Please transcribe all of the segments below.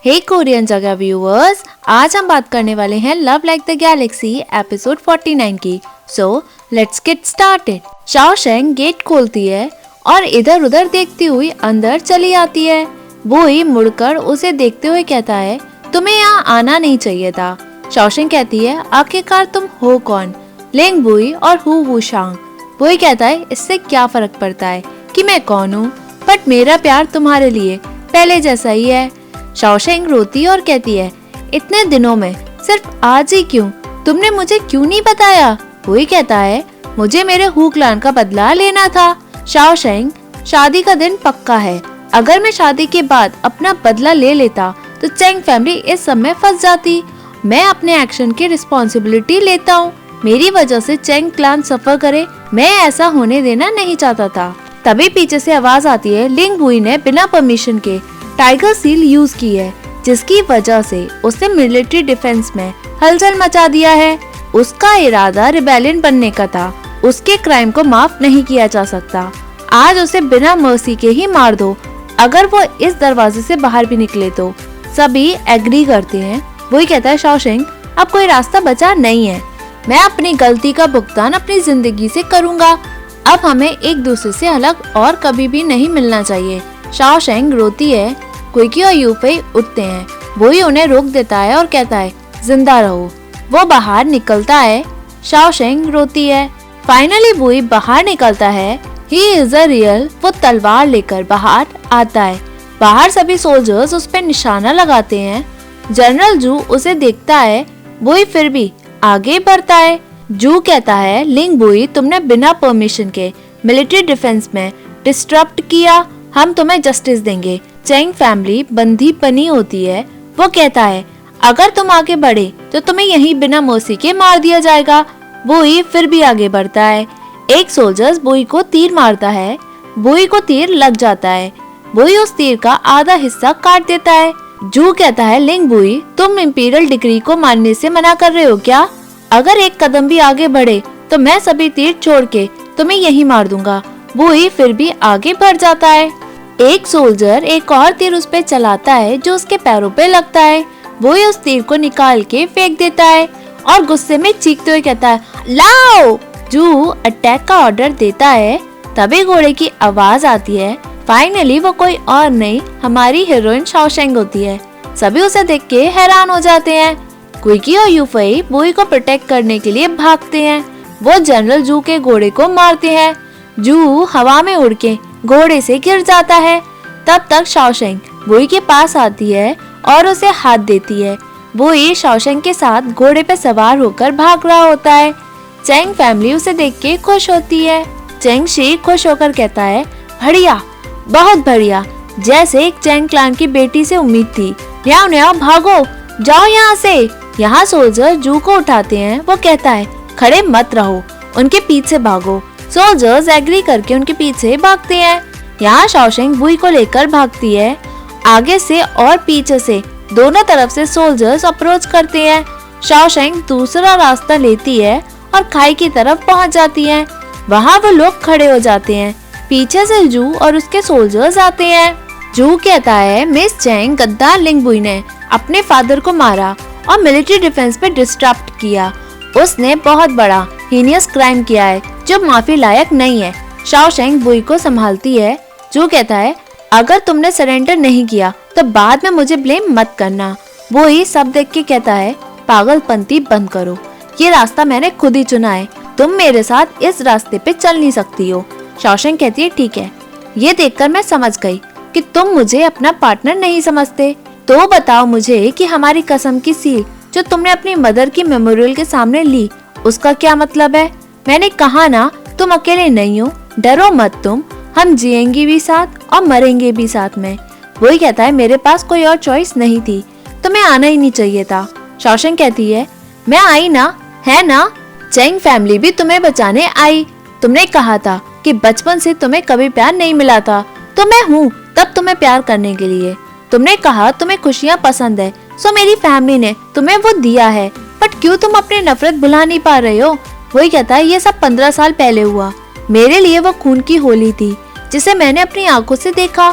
हे Korean जगह viewers, आज हम बात करने वाले हैं love like the galaxy episode 49 की। So let's get started. Xiaosheng gate खोलती है और इधर उधर देखती हुई अंदर चली आती है। बुई मुड़कर उसे देखते हुए कहता है, तुम्हें यहाँ आना नहीं चाहिए था। शाओशेंग कहती है, आखिरकार तुम हो कौन? लिंग बुई और हु वुशांग। बुई कहता है, इससे क्या फर्क पड़ता है कि मैं कौन हूँ, बट मेरा प्यार तुम्हारे लिए पहले जैसा ही है। शाओशेंग रोती और कहती है, इतने दिनों में सिर्फ आज ही क्यों? तुमने मुझे क्यों नहीं बताया? बुई कहता है, मुझे मेरे हु क्लान का बदला लेना था। शाओशेंग, शादी का दिन पक्का है। अगर मैं शादी के बाद अपना बदला ले लेता तो चेंग फैमिली इस समय फंस जाती। मैं अपने एक्शन की रिस्पॉन्सिबिलिटी लेता हूँ। मेरी वजह से चेंग क्लान सफर करे, मैं ऐसा होने देना नहीं चाहता था। तभी पीछे से आवाज आती है, लिंग बुई ने बिना परमिशन के टाइगर सील यूज की है, जिसकी वजह से उसने मिलिट्री डिफेंस में हलचल मचा दिया है। उसका इरादा रिबेलियन बनने का था। उसके क्राइम को माफ नहीं किया जा सकता। आज उसे बिना मर्सी के ही मार दो। अगर वो इस दरवाजे से बाहर भी निकले तो। सभी एग्री करते हैं। वही कहता है, शाओशेंग, अब कोई रास्ता बचा नहीं है। मैं अपनी गलती का भुगतान अपनी जिंदगी से करूंगा। अब हमें एक दूसरे से अलग और कभी भी नहीं मिलना चाहिए। शाओशेंग रोती है। कुकी और यूफेई उठते हैं। वही उन्हें रोक देता है और कहता है, जिंदा रहो। वो बाहर निकलता है। शाओशेंग रोती है। फाइनली बुई बाहर निकलता है। He is a real. वो तलवार लेकर बाहर आता है। बाहर सभी सोल्जर्स उस पर निशाना लगाते हैं। जनरल जू उसे देखता है। बुई फिर भी आगे बढ़ता है। जू कहता है, लिंग बुई, तुमने बिना परमिशन के मिलिट्री डिफेंस में डिस्टर्ब किया। हम तुम्हें जस्टिस देंगे। चेंग फैमिली बंदी बनी होती है। वो कहता है, अगर तुम आगे बढ़े तो तुम्हें यहीं बिना मर्सी के मार दिया जाएगा। बुई फिर भी आगे बढ़ता है। एक सोल्जर्स बुई को तीर मारता है। बुई को तीर लग जाता है। बुई उस तीर का आधा हिस्सा काट देता है। जू कहता है, लिंग बुई, तुम इंपीरियल डिग्री को मानने से मना कर रहे हो क्या? अगर एक कदम भी आगे बढ़े तो मैं सभी तीर छोड़ के तुम्हें यहीं मार दूंगा। बुई फिर भी आगे बढ़ जाता है। एक सोल्जर एक और तीर उस पे चलाता है जो उसके पैरों पे लगता है। बुई उस तीर को निकाल के फेंक देता है और गुस्से में चीखते हुए कहता है, लाओ। जू अटैक का ऑर्डर देता है। तभी घोड़े की आवाज आती है। फाइनली वो कोई और नहीं, हमारी हीरोइन शाओशेंग होती है। सभी उसे देख के हैरान हो जाते हैं। कुकी और यूफेई बुई को प्रोटेक्ट करने के लिए भागते हैं। वो जनरल जू के घोड़े को मारते हैं। जू हवा में उड़ के घोड़े से गिर जाता है। तब तक शाओशेंग बुई के पास आती है और उसे हाथ देती है। बुई शाओशेंग के साथ घोड़े पे सवार होकर भाग रहा होता है। चेंग फैमिली उसे देख के खुश होती है। चेंग शी खुश होकर कहता है, बढ़िया, बहुत बढ़िया, जैसे एक चेंग क्लान की बेटी से उम्मीद थी। न्याओ न्याओ, भागो, जाओ यहाँ से। यहाँ सोल्जर जू को उठाते हैं। वो कहता है, खड़े मत रहो, उनके पीछे भागो। सोल्जर्स एग्री करके उनके पीछे भागते हैं। यहाँ शाओशेंग बुई को लेकर भागती है। आगे से और पीछे से दोनों तरफ से सोल्जर्स अप्रोच करते हैं। शाओशेंग दूसरा रास्ता लेती है और खाई की तरफ पहुँच जाती है। वहाँ वो लोग खड़े हो जाते हैं। पीछे से जू और उसके सोल्जर्स आते हैं। जू कहता है, मिस चेंग, गद्दार लिंग बुई ने अपने फादर को मारा और मिलिट्री डिफेंस पे डिस्टर्ब किया। उसने बहुत बड़ा हीनियस क्राइम किया है जो माफी लायक नहीं है। शाओशेंग बुई को संभालती है। जू कहता है, अगर तुमने सरेंडर नहीं किया तो बाद में मुझे ब्लेम मत करना। वो ही सब देख के कहता है, पागलपंती बंद करो, ये रास्ता मैंने खुद ही चुना है। तुम मेरे साथ इस रास्ते पे चल नहीं सकती हो। शाओशेंग कहती है, ठीक है, ये देखकर मैं समझ गई कि तुम मुझे अपना पार्टनर नहीं समझते। तो बताओ मुझे कि हमारी कसम की सील जो तुमने अपनी मदर की मेमोरियल के सामने ली, उसका क्या मतलब है? मैंने कहा ना, तुम अकेले नहीं हो, डरो मत तुम, हम जिएंगे भी साथ और मरेंगे भी साथ में। वही कहता है, मेरे पास कोई और चॉइस नहीं थी, तुम्हें आना ही नहीं चाहिए था। शाओशेंग कहती है, मैं आई ना, है ना? चेंग फैमिली भी तुम्हें बचाने आई। तुमने कहा था कि बचपन से तुम्हें कभी प्यार नहीं मिला था, तो मैं हूँ तब तुम्हें प्यार करने के लिए। तुमने कहा तुम्हें खुशियाँ पसंद है, सो मेरी फैमिली ने तुम्हें वो दिया है। बट क्यों तुम अपनी नफरत भुला नहीं पा रहे हो? वही कहता है, ये सब 15 साल पहले हुआ। मेरे लिए वो खून की होली थी जिसे मैंने अपनी आंखों से देखा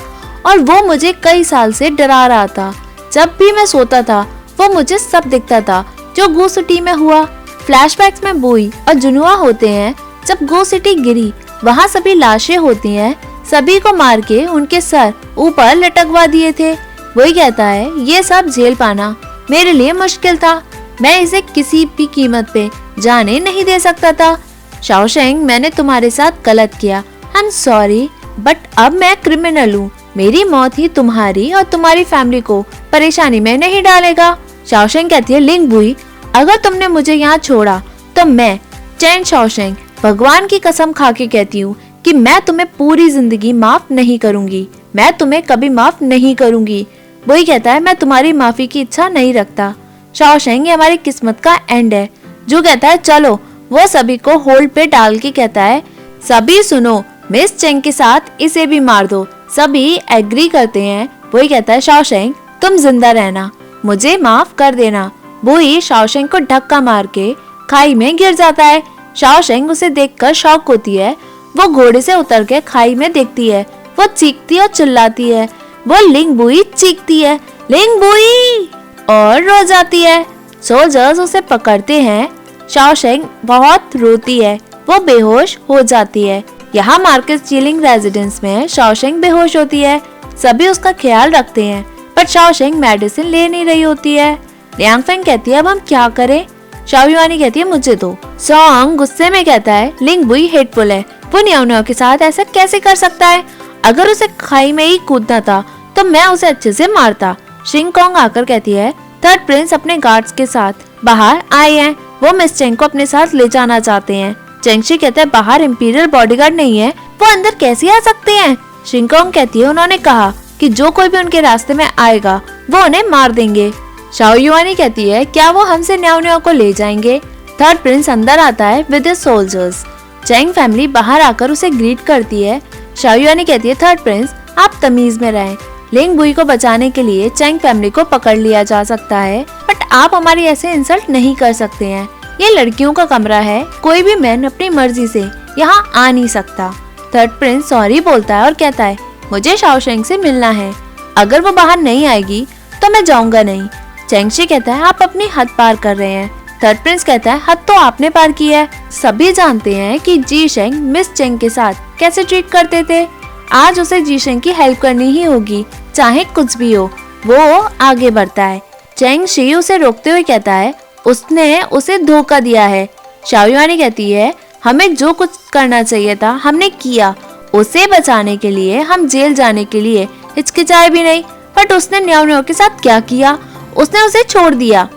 और वो मुझे कई साल से डरा रहा था। जब भी मैं सोता था वो मुझे सब दिखता था जो गो सिटी में हुआ। फ्लैशबैक्स में बुई और जुनुआ होते हैं। जब गो सिटी गिरी वहाँ सभी लाशें होती हैं, सभी को मार के उनके सर ऊपर लटकवा दिए थे। वही कहता है ये सब झेल पाना मेरे लिए मुश्किल था, मैं इसे किसी भी कीमत पे जाने नहीं दे सकता था। शाओशेंग, मैंने तुम्हारे साथ गलत किया, आई एम सॉरी, बट अब मैं क्रिमिनल हूँ। मेरी मौत ही तुम्हारी और तुम्हारी फैमिली को परेशानी में नहीं डालेगा। शाओशेंग कहती है, लिंग बुई, अगर तुमने मुझे यहाँ छोड़ा तो मैं चैन शाओशेंग भगवान की कसम खा के कहती हूँ कि मैं तुम्हें पूरी जिंदगी माफ नहीं करूंगी, मैं तुम्हें कभी माफ नहीं करूंगी। वही कहता है, मैं तुम्हारी माफी की इच्छा नहीं रखता। शाओशेंग, ये हमारी किस्मत का एंड है। जो कहता है चलो, वो सभी को होल्ड पे डाल के कहता है, सभी सुनो, मिस चेंग के साथ इसे भी मार दो। सभी एग्री करते हैं। वही कहता है, शाओशेंग तुम जिंदा रहना, मुझे माफ कर देना। वही शाओशेंग को धक्का मार के खाई में गिर जाता है। शाओशेंग उसे देखकर शॉक होती है। वो घोड़े से उतर के खाई में देखती है। वो चीखती और चिल्लाती है। वो लिंग बुई चीखती है, लिंग बुई, और रो जाती है। सोल्जर्स उसे पकड़ते हैं। शाओशेंग बहुत रोती है, वो बेहोश हो जाती है। यहाँ मार्केट चीलिंग रेजिडेंस में शाओशेंग बेहोश होती है। सभी उसका ख्याल रखते हैं, पर शाओशेंग मेडिसिन ले नहीं रही होती है। लियांगफेंग कहती है, अब हम क्या करें? शाओयुआनी कहती है, मुझे दो। सॉन्ग गुस्से में कहता है, लिंग बुई हेटफुल है, वो न्याओ के साथ ऐसा कैसे कर सकता है? अगर उसे खाई में ही कूदना था तो मैं उसे अच्छे से मारता। शिंगकोंग आकर कहती है, थर्ड प्रिंस अपने गार्ड्स के साथ बाहर आए हैं, वो मिस चेंग को अपने साथ ले जाना चाहते हैं। चेंगशी कहता है, बाहर इंपीरियल बॉडीगार्ड नहीं है, वो अंदर कैसे आ सकते हैं? शिंगकोंग कहती है, उन्होंने कहा कि जो कोई भी उनके रास्ते में आएगा वो उन्हें मार देंगे। शाओयुआनी कहती है, क्या वो हमसे न्याओ को ले जाएंगे? थर्ड प्रिंस अंदर आता है with his soldiers. Cheng family बाहर आकर उसे ग्रीट करती है। शाओयुआनी कहती है, थर्ड प्रिंस आप तमीज में रहें, लिंग बुई को बचाने के लिए चेंग फैमिली को पकड़ लिया जा सकता है, बट आप हमारी ऐसे इंसल्ट नहीं कर सकते हैं। ये लड़कियों का कमरा है, कोई भी मैन अपनी मर्जी से यहाँ आ नहीं सकता। थर्ड प्रिंस सॉरी बोलता है और कहता है, मुझे शाओशेंग से मिलना है, अगर वो बाहर नहीं आएगी तो मैं जाऊंगा नहीं। चेंगशी कहता है, आप अपनी हद पार कर रहे हैं। थर्ड प्रिंस कहता है, हद तो आपने पार की है। सभी जानते हैं कि जी शेंग मिस चेंग के साथ कैसे ट्रीट करते थे। आज उसे जी शेंग की हेल्प करनी ही होगी, चाहे कुछ भी हो। वो आगे बढ़ता है। चेंगशी उसे रोकते हुए कहता है, उसने उसे धोखा दिया है। शाओयुआनी कहती है, हमें जो कुछ करना चाहिए था हमने किया, उसे बचाने के लिए हम जेल जाने के लिए हिचकिचाए भी नहीं, बट उसने न्याओ के साथ क्या किया? उसने उसे छोड़ दिया।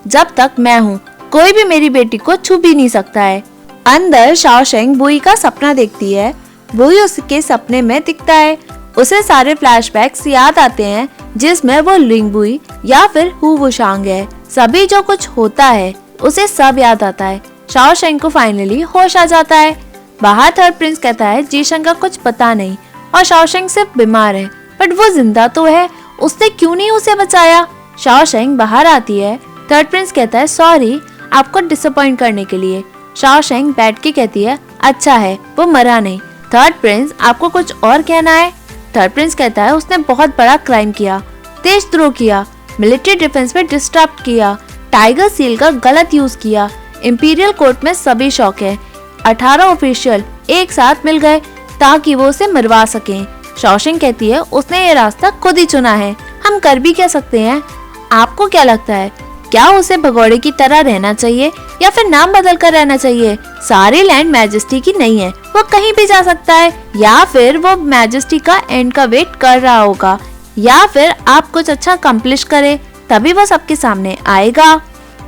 जब तक मैं हूँ कोई भी मेरी बेटी को छू भी नहीं सकता है। अंदर शाओशेंग बुई का सपना देखती है। बुई उसके सपने में दिखता है। उसे सारे फ्लैशबैक्स याद आते हैं जिसमें वो लिंग बुई या फिर हु वुशांग है। सभी जो कुछ होता है उसे सब याद आता है। शाओशेंग को फाइनली होश आ जाता है। बाहर थर्ड प्रिंस कहता है, जीशेंग का कुछ पता नहीं और शाओशेंग सिर्फ बीमार है, बट वो जिंदा तो है, उसने क्यों नहीं उसे बचाया? शाओशेंग बाहर आती है। थर्ड प्रिंस कहता है, सॉरी आपको डिसअपॉइंट करने के लिए। शाओशेंग बैठ के कहती है, अच्छा है वो मरा नहीं। थर्ड प्रिंस, आपको कुछ और कहना है? थर्ड प्रिंस कहता है, उसने बहुत बड़ा क्राइम किया, देशद्रोह किया, मिलिट्री डिफेंस में डिस्टर्ब किया, टाइगर सील का गलत यूज किया। इंपीरियल कोर्ट में सभी शौक है। 18 ऑफिशियल एक साथ मिल गए ताकि वो उसे मरवा सकें। शाओशेंग कहती है, उसने ये रास्ता खुद ही चुना है, हम कर भी क्या सकते हैं? आपको क्या लगता है, क्या उसे भगोड़े की तरह रहना चाहिए या फिर नाम बदल कर रहना चाहिए? सारी लैंड मैजेस्टी की नहीं है, वो कहीं भी जा सकता है, या फिर वो मैजेस्टी का एंड का वेट कर रहा होगा, या फिर आप कुछ अच्छा अकम्प्लिश करे तभी वो सबके सामने आएगा।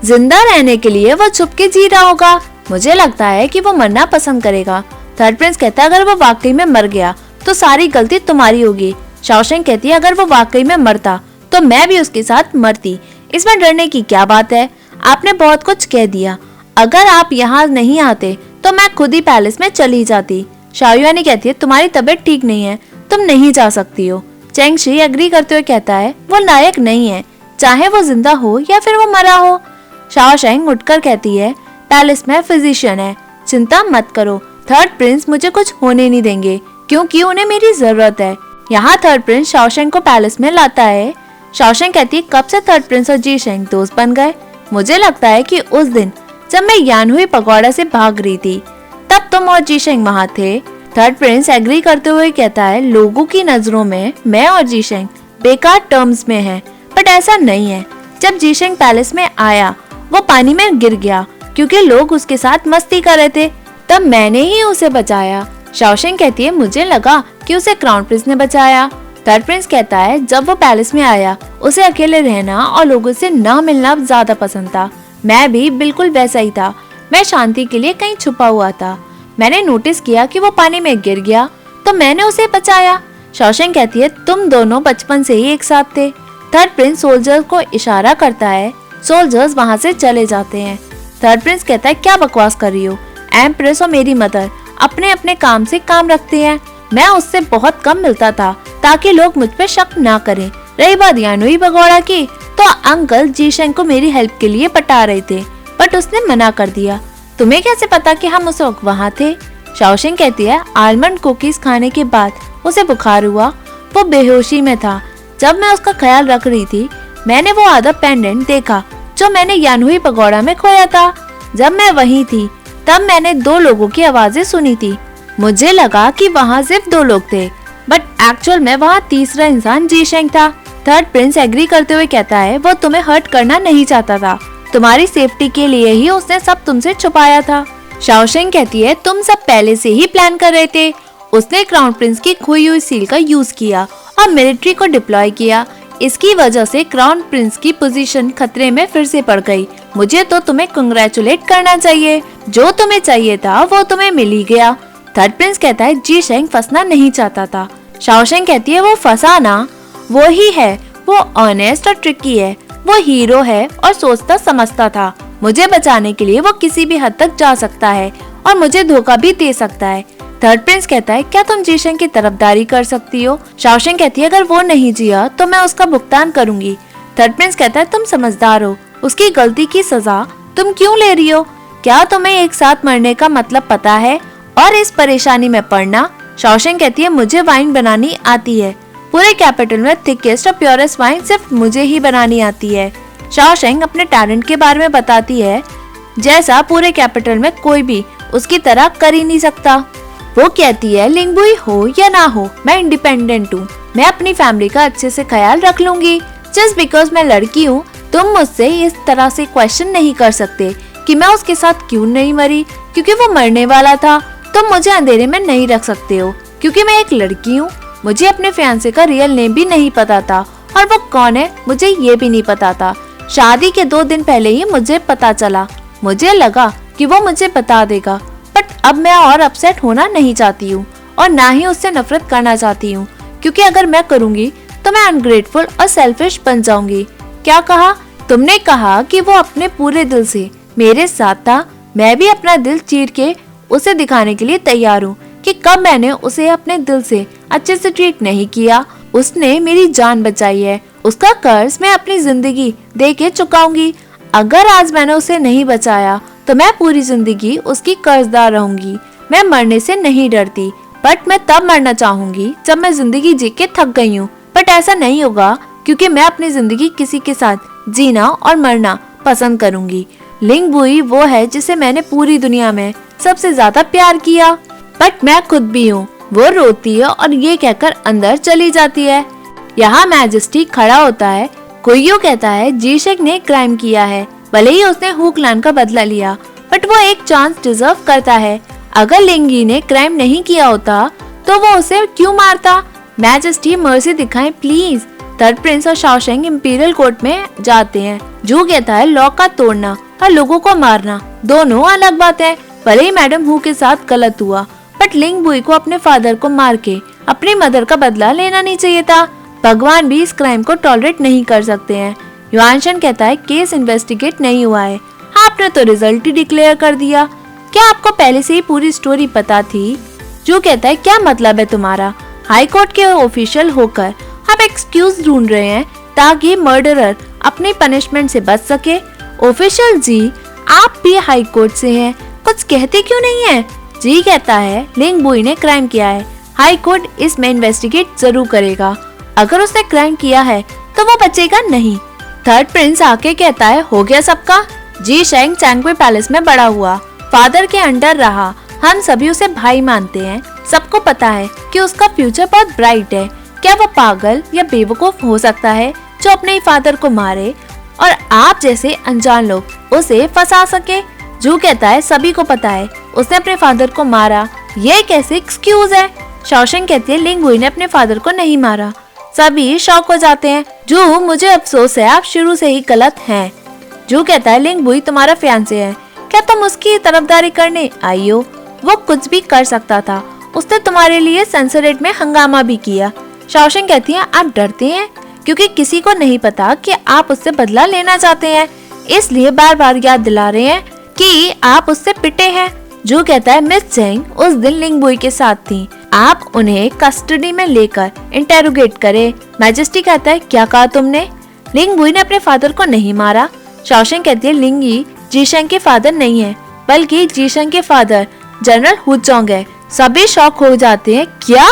जिंदा रहने के लिए वो छुप के जी रहा होगा। मुझे लगता है कि वो मरना पसंद करेगा। थर्ड प्रिंस कहता है, अगर वो वाकई में मर गया तो सारी गलती तुम्हारी होगी। शाओशेंग कहती है, अगर वो वाकई में मरता तो मैं भी उसके साथ मरती, इसमें डरने की क्या बात है? आपने बहुत कुछ कह दिया, अगर आप यहाँ नहीं आते तो मैं खुद ही पैलेस में चली जाती। शाओयुआनी कहती है, तुम्हारी तबीयत ठीक नहीं है, तुम नहीं जा सकती हो। चेंगशी एग्री करते हुए कहता है, वो लायक नहीं है, चाहे वो जिंदा हो या फिर वो मरा हो। शाओशेंग उठकर कहती है, पैलेस में फिजिशियन है, चिंता मत करो। थर्ड प्रिंस मुझे कुछ होने नहीं देंगे क्योंकि उन्हें मेरी जरूरत है। यहाँ थर्ड प्रिंस शाओशेंग को पैलेस में लाता है। शाओशेंग कहती है कब से थर्ड प्रिंस और जीशेंग दोस्त बन गए? मुझे लगता है कि उस दिन जब मैं यानहुई पगोड़ा से भाग रही थी तब तुम और जीशेंग वहाँ थे। थर्ड प्रिंस एग्री करते हुए कहता है लोगों की नजरों में मैं और जीशेंग बेकार टर्म्स में हैं, बट ऐसा नहीं है। जब जीशेंग पैलेस में आया वो पानी में गिर गया क्योंकि लोग उसके साथ मस्ती कर रहे थे, तब मैंने ही उसे बचाया। शाओशेंग कहती है मुझे लगा कि उसे क्राउन प्रिंस ने बचाया। थर्ड प्रिंस कहता है जब वो पैलेस में आया उसे अकेले रहना और लोगों से न मिलना ज्यादा पसंद था। मैं भी बिल्कुल वैसा ही था। मैं शांति के लिए कहीं छुपा हुआ था। मैंने नोटिस किया कि वो पानी में गिर गया तो मैंने उसे बचाया। शाओशेंग कहती है तुम दोनों बचपन से ही एक साथ थे। थर्ड प्रिंस सोल्जर्स को इशारा करता है। सोल्जर्स वहाँ से चले जाते हैं। थर्ड प्रिंस कहता है क्या बकवास कर रही हो? एम्प्रेस और मेरी मदर अपने अपने काम से काम रखते हैं। मैं उससे बहुत कम मिलता था ताकि लोग मुझ पे शक ना करें। रही बात यानहुई पगोड़ा की, तो अंकल जीशेंग को मेरी हेल्प के लिए पटा रहे थे बट उसने मना कर दिया। तुम्हें कैसे पता कि हम उस वक्त वहाँ थे? शाओशेंग कहती है आलमंड कुकीज खाने के बाद उसे बुखार हुआ, वो बेहोशी में था। जब मैं उसका ख्याल रख रही थी मैंने वो आधा पेंडेंट देखा जो मैंने यानहुई पगोड़ा में खोया था। जब मैं वहीं थी तब मैंने 2 लोगों की आवाजें सुनी थी। मुझे लगा कि वहाँ सिर्फ 2 लोग थे बट एक्चुअल में वहाँ तीसरा इंसान जीशेंग था। थर्ड प्रिंस एग्री करते हुए कहता है वो तुम्हें हर्ट करना नहीं चाहता था, तुम्हारी सेफ्टी के लिए ही उसने सब तुमसे छुपाया था। शाओशेंग कहती है तुम सब पहले से ही प्लान कर रहे थे। उसने क्राउन प्रिंस की खोई हुई सील का यूज किया और मिलिट्री को डिप्लॉय किया। इसकी वजह से क्राउन प्रिंस की पोजीशन खतरे में फिर से पड़ गई। मुझे तो तुम्हें कंग्रेचुलेट करना चाहिए। जो तुम्हें चाहिए था वो तुम्हें मिल ही गया। थर्ड प्रिंस कहता है जीशेंग फंसना नहीं चाहता था। शाओशेंग कहती है वो फंसा ना, वो ही है। वो ऑनेस्ट और ट्रिकी है। वो हीरो है और सोचता समझता था। मुझे बचाने के लिए वो किसी भी हद तक जा सकता है और मुझे धोखा भी दे सकता है। थर्ड प्रिंस कहता है क्या तुम जीशेंग की तरफदारी कर सकती हो? शाओशेंग कहती है अगर वो नहीं जिया तो मैं उसका भुगतान करूंगी। थर्ड प्रिंस कहता है तुम समझदार हो, उसकी गलती की सजा तुम क्यों ले रही हो? क्या तुम्हें एक साथ मरने का मतलब पता है और इस परेशानी में पड़ना? शाओशेंग कहती है मुझे वाइन बनानी आती है। पूरे कैपिटल में थिकेस्ट और प्योरेस्ट वाइन सिर्फ मुझे ही बनानी आती है। शाओशेंग अपने टैलेंट के बारे में बताती है जैसा पूरे कैपिटल में कोई भी उसकी तरह कर ही नहीं सकता। वो कहती है लिंगबुई हो या ना हो मैं इंडिपेंडेंट हूँ। मैं अपनी फैमिली का अच्छे से ख्याल रख लूंगी। जस्ट बिकॉज मैं लड़की हूँ तुम मुझसे इस तरह से क्वेश्चन नहीं कर सकते कि मैं उसके साथ क्यों नहीं मरी, क्योंकि वो मरने वाला था। तुम मुझे अंधेरे में नहीं रख सकते हो क्योंकि मैं एक लड़की हूँ। मुझे अपने फियांसे का रियल नेम भी नहीं पता था और वो कौन है मुझे ये भी नहीं पता था। शादी के 2 दिन पहले ही मुझे पता चला। मुझे लगा कि वो मुझे बता देगा बट अब मैं और अपसेट होना नहीं चाहती हूँ और ना ही उससे नफरत करना चाहती हूँ, क्योंकि अगर मैं करूँगी तो मैं अनग्रेटफुल और सेल्फिश बन जाऊंगी। क्या कहा? तुमने कहा कि वो अपने पूरे दिल से मेरे साथ था। मैं भी अपना दिल चीर के उसे दिखाने के लिए तैयार हूँ कि कब मैंने उसे अपने दिल से अच्छे से ट्रीट नहीं किया। उसने मेरी जान बचाई है। उसका कर्ज मैं अपनी जिंदगी दे के चुकाऊंगी। अगर आज मैंने उसे नहीं बचाया तो मैं पूरी जिंदगी उसकी कर्जदार रहूंगी। मैं मरने से नहीं डरती बट मैं तब मरना चाहूंगी जब मैं जिंदगी जी के थक गई हूँ। बट ऐसा नहीं होगा क्योंकि मैं अपनी जिंदगी किसी के साथ जीना और मरना पसंद करूंगी। लिंगबुई वो है जिसे मैंने पूरी दुनिया में सबसे ज्यादा प्यार किया, बट मैं खुद भी हूँ। वो रोती है और ये कहकर अंदर चली जाती है। यहाँ मैजेस्टी खड़ा होता है। कुइयो कहता है जीशेंग ने क्राइम किया है, भले ही उसने हू क्लैन का बदला लिया बट वो एक चांस डिजर्व करता है। अगर लिंगी ने क्राइम नहीं किया होता तो वो उसे क्यों मारता? मैजेस्टी मर्सी दिखाएं प्लीज। थर्ड प्रिंस और शाओशेंग इंपीरियल कोर्ट में जाते हैं। जू कहता है लॉ का तोड़ना और लोगों को मारना दोनों अलग बात है। भले ही मैडम हू के साथ गलत हुआ बट लिंगबुई को अपने फादर को मार के अपनी मदर का बदला लेना नहीं चाहिए था। भगवान भी इस क्राइम को टॉलरेट नहीं कर सकते हैं। युआनशन कहता है केस इन्वेस्टिगेट नहीं हुआ है। आपने तो रिजल्ट ही डिक्लेयर कर दिया। क्या आपको पहले से ही पूरी स्टोरी पता थी? जो कहता है क्या मतलब है तुम्हारा? हाई कोर्ट के ऑफिशियल होकर आप एक्सक्यूज ढूंढ रहे हैं ताकि मर्डरर अपनी पनिशमेंट से बच सके। ऑफिशियल जी आप भी हाई कोर्ट से हैं, कुछ कहते क्यों नहीं है? जी कहता है लिंगबुई ने क्राइम किया है, हाई कोर्ट इसमें इन्वेस्टिगेट जरूर करेगा। अगर उसने क्राइम किया है तो वो बचेगा नहीं। थर्ड प्रिंस आके कहता है हो गया सबका। जी शेंग चैंगवे पैलेस में बड़ा हुआ, फादर के अंडर रहा, हम सभी उसे भाई मानते हैं। सबको पता है कि उसका फ्यूचर बहुत ब्राइट है। क्या वो पागल या बेवकूफ हो सकता है जो अपने ही फादर को मारे और आप जैसे अनजान लोग उसे फंसा सके? जू कहता है सभी को पता है उसने अपने फादर को मारा, ये कैसे एक्सक्यूज है? शाओशेंग कहती है लिंग हुई ने अपने फादर को नहीं मारा। सभी शॉक हो जाते हैं। जू मुझे अफसोस है, आप शुरू से ही गलत हैं। जू कहता है लिंग हुई तुम्हारा फियांसे है, क्या तुम उसकी तरफदारी करने आई हो? वो कुछ भी कर सकता था, उसने तुम्हारे लिए सेंसरेट में हंगामा भी किया। शाओशेंग कहती है आप डरते हैं क्योंकि किसी को नहीं पता कि आप उससे बदला लेना चाहते हैं, इसलिए बार बार याद दिला रहे हैं कि आप उससे पिटे हैं। जू कहता है मिस चेंग उस दिन लिंग बुई के साथ थी, आप उन्हें कस्टडी में लेकर इंटेरोगेट करे। मैजेस्टी कहता है क्या कहा तुमने? लिंग बुई ने अपने फादर को नहीं मारा। शाओशेंग कहती है लिंगी जीशेंग के फादर नहीं है, बल्कि जीशेंग के फादर जनरल हुचोंग है। सभी शॉक हो जाते हैं। क्या?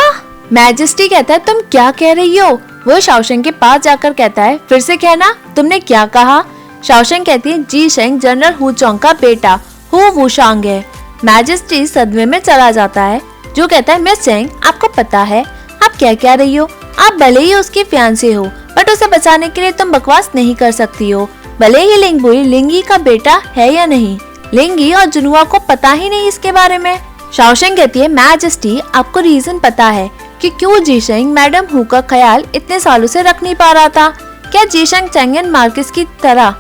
मैजेस्टी कहता है तुम क्या कह रही हो? वो शाओशेंग के पास जाकर कहता है फिर से कहना, तुमने क्या कहा? शाओशेंग कहती है जी शेंग जनरल हुचोंग का बेटा हु वुशांग है। मैजेस्टी सदमे में चला जाता है। जो कहता है मिस चेंग आपको पता है आप क्या कह रही हो? आप भले ही उसकी फियांसे हो बट उसे बचाने के लिए तुम बकवास नहीं कर सकती हो। भले ही लिंग बुई लिंगी का बेटा है या नहीं, लिंगी और जुनुआ को पता ही नहीं इसके बारे में। शाओशेंग कहती है मैजेस्टी आपको रीजन पता है कि क्यों जीशेंग मैडम हु का ख्याल इतने सालों से रख नहीं पा रहा था? क्या जीशेंग चैंगन मार्किस की तरह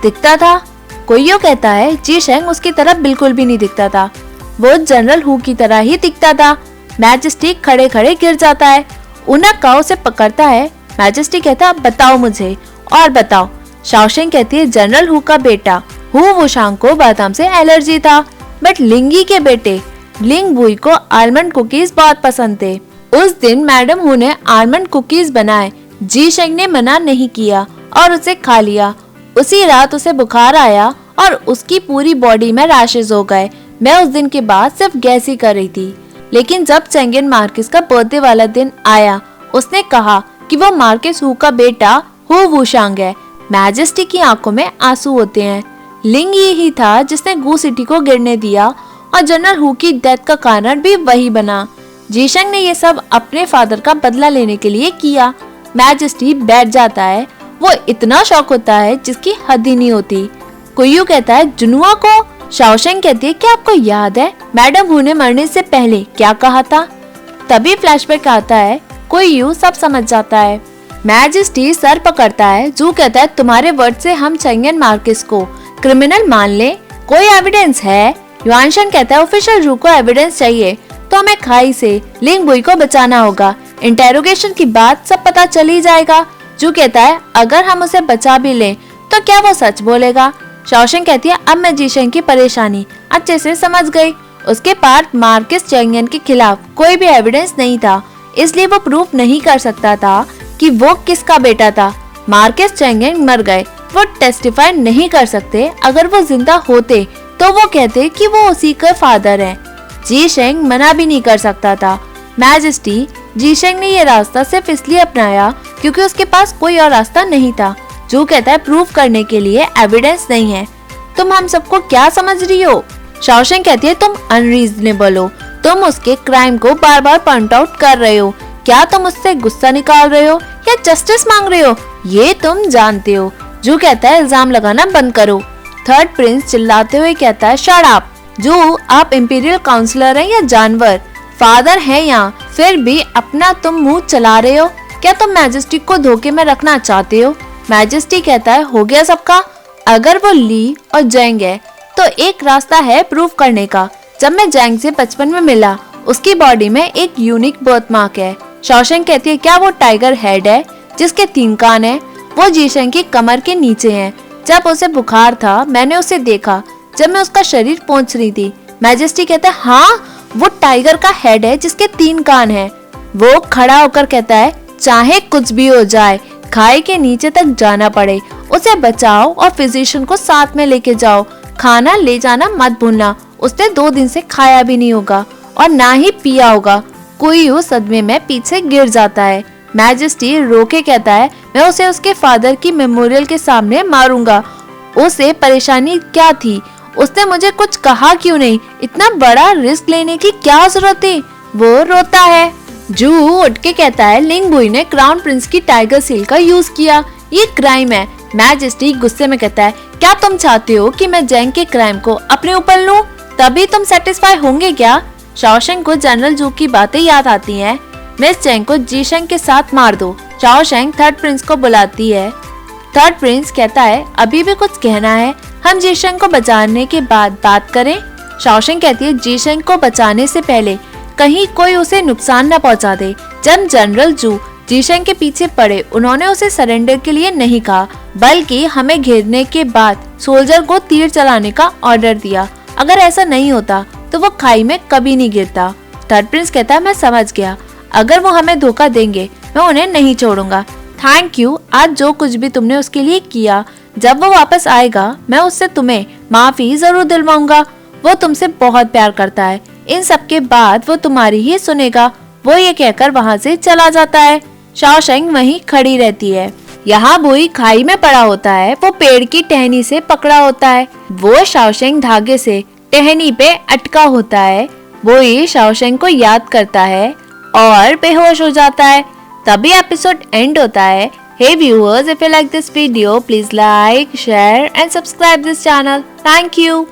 दिखता था? कोईयो कहता है जीशेंग उसकी तरह बिल्कुल भी नहीं दिखता था, वो जनरल हु की तरह ही दिखता था। मैजेस्टी खड़े खड़े गिर जाता है। उनका उसे पकड़ता है। मैजेस्टी कहता बताओ मुझे और बताओ। शाओशेंग कहती है जनरल हु का बेटा हु वुशांग को बादाम से एलर्जी था, बट लिंगी के बेटे लिंग बुई को आलमंड कुकीज बहुत पसंद थे। उस दिन मैडम हु ने आलमंड कुकीज बनाए, जी शेंग ने मना नहीं किया और उसे खा लिया। उसी रात उसे बुखार आया और उसकी पूरी बॉडी में रैशेज हो गए। मैं उस दिन के बाद सिर्फ गैस ही कर रही थी, लेकिन जब चेंगन मार्किस का बर्थडे वाला दिन आया उसने कहा कि वो मार्किस हु का बेटा हु वुशांग है। मैजेस्टी की आंखों में आंसू होते हैं। लिंग ही था जिसने गू सिटी को गिरने दिया और जनरल हु की डेथ का कारण भी वही बना। जीशेंग ने ये सब अपने फादर का बदला लेने के लिए किया। मैजेस्टी बैठ जाता है। वो इतना शौक होता है जिसकी हद ही नहीं होती। कोईयू कहता है जुनुआ को। शाओशेंग कहती है क्या आपको याद है मैडम हु ने मरने से पहले क्या कहा था? तभी फ्लैशबैक आता है। कोईयू सब समझ जाता है। मैजेस्टी सर पकड़ता है। जू कहता है तुम्हारे वर्ड से हम चेंगन मार्किस को क्रिमिनल मान ले, कोई एविडेंस है? युआनशन कहता है ऑफिशियल जू को एविडेंस चाहिए तो हमें खाई से लिंग बुई को बचाना होगा। इंटेरोगेशन की बात सब पता चल ही जाएगा। जू कहता है अगर हम उसे बचा भी लें तो क्या वो सच बोलेगा? शाओशेंग कहती है अब मैं जीशेंग की परेशानी अच्छे से समझ गई। उसके पास मार्किस चेंगन के खिलाफ कोई भी एविडेंस नहीं था, इसलिए वो प्रूफ नहीं कर सकता था कि वो किसका बेटा था। मार्किस चेंगन मर गए, वो टेस्टिफाई नहीं कर सकते। अगर वो जिंदा होते तो वो कहते कि वो उसी के फादर हैं। जीशेंग मना भी नहीं कर सकता था। मैजेस्टी जीशेंग ने ये रास्ता सिर्फ इसलिए अपनाया क्योंकि उसके पास कोई और रास्ता नहीं था। जो कहता है प्रूफ करने के लिए एविडेंस नहीं है। तुम हम सबको क्या समझ रही हो? शाओशेंग कहती है तुम अनरीजनेबल हो, तुम उसके क्राइम को बार बार पॉइंट आउट कर रहे हो। क्या तुम उससे गुस्सा निकाल रहे हो या जस्टिस मांग रहे हो? ये तुम जानते हो। जो कहता है इल्जाम लगाना बंद करो। थर्ड प्रिंस चिल्लाते हुए कहता है शट अप। जो आप इंपीरियल काउंसलर हैं या जानवर? फादर है यहाँ फिर भी अपना तुम मुंह चला रहे हो। क्या तुम मैजेस्टी को धोखे में रखना चाहते हो? मैजेस्टी कहता है हो गया सबका। अगर वो ली और जैंग है तो एक रास्ता है प्रूफ करने का। जब मैं जैंग से बचपन में मिला उसकी बॉडी में एक यूनिक बर्थ मार्क है। शाओशेंग कहती है क्या वो टाइगर हेड है जिसके 3 कान है? वो जीशेंग की कमर के नीचे है। जब उसे बुखार था मैंने उसे देखा जब मैं उसका शरीर पोंछ रही थी। मैजेस्टी कहता है हाँ वो टाइगर का हेड है जिसके 3 कान है। वो खड़ा होकर कहता है चाहे कुछ भी हो जाए, खाई के नीचे तक जाना पड़े, उसे बचाओ और फिजिशियन को साथ में लेके जाओ। खाना ले जाना मत भूलना, उसने 2 दिन से खाया भी नहीं होगा और ना ही पिया होगा। कोई उस सदमे में पीछे गिर जाता है। मैजेस्टी रोके कहता है मैं उसे उसके फादर की मेमोरियल के सामने मारूंगा। उसे परेशानी क्या थी? उसने मुझे कुछ कहा क्यों नहीं? इतना बड़ा रिस्क लेने की क्या जरूरत थी? वो रोता है। जू उठ के कहता है लिंगबुई ने क्राउन प्रिंस की टाइगर सील का यूज किया, ये क्राइम है। मैजेस्टी गुस्से में कहता है क्या तुम चाहते हो कि मैं जैंग के क्राइम को अपने ऊपर लूं? तभी तुम सेटिस्फाई होंगे क्या? शाओशेंग को जनरल जू की बातें याद आती हैं। मिस चैंग को जीशेंग के साथ मार दो। शाओशेंग थर्ड प्रिंस को बुलाती है। थर्ड प्रिंस कहता है अभी भी कुछ कहना है? हम जीशेंग को बचाने के बाद बात करें। शाओशेंग कहती है जीशेंग को बचाने से पहले कहीं कोई उसे नुकसान न पहुंचा दे। जब जनरल जू जीशेंग के पीछे पड़े उन्होंने उसे सरेंडर के लिए नहीं कहा, बल्कि हमें घेरने के बाद सोल्जर को तीर चलाने का ऑर्डर दिया। अगर ऐसा नहीं होता तो वो खाई में कभी नहीं गिरता। थर्ड प्रिंस कहता है मैं समझ गया, अगर वो हमें धोखा देंगे मैं उन्हें नहीं छोड़ूंगा। थैंक यू आज जो कुछ भी तुमने उसके लिए किया। जब वो वापस आएगा मैं उससे तुम्हें माफी जरूर दिलवाऊंगा। वो तुमसे बहुत प्यार करता है। इन सब के बाद वो तुम्हारी ही सुनेगा। वो ये कहकर वहाँ से चला जाता है। शाओशेंग वहीं खड़ी रहती है। यहाँ बुई खाई में पड़ा होता है। वो पेड़ की टहनी से पकड़ा होता है। वो शाओशेंग धागे से टहनी पे अटका होता है। बुई शाओशेंग को याद करता है और बेहोश हो जाता है। तभी एपिसोड एंड होता है। Hey viewers, if you like this video, please like, share and subscribe this channel. Thank you.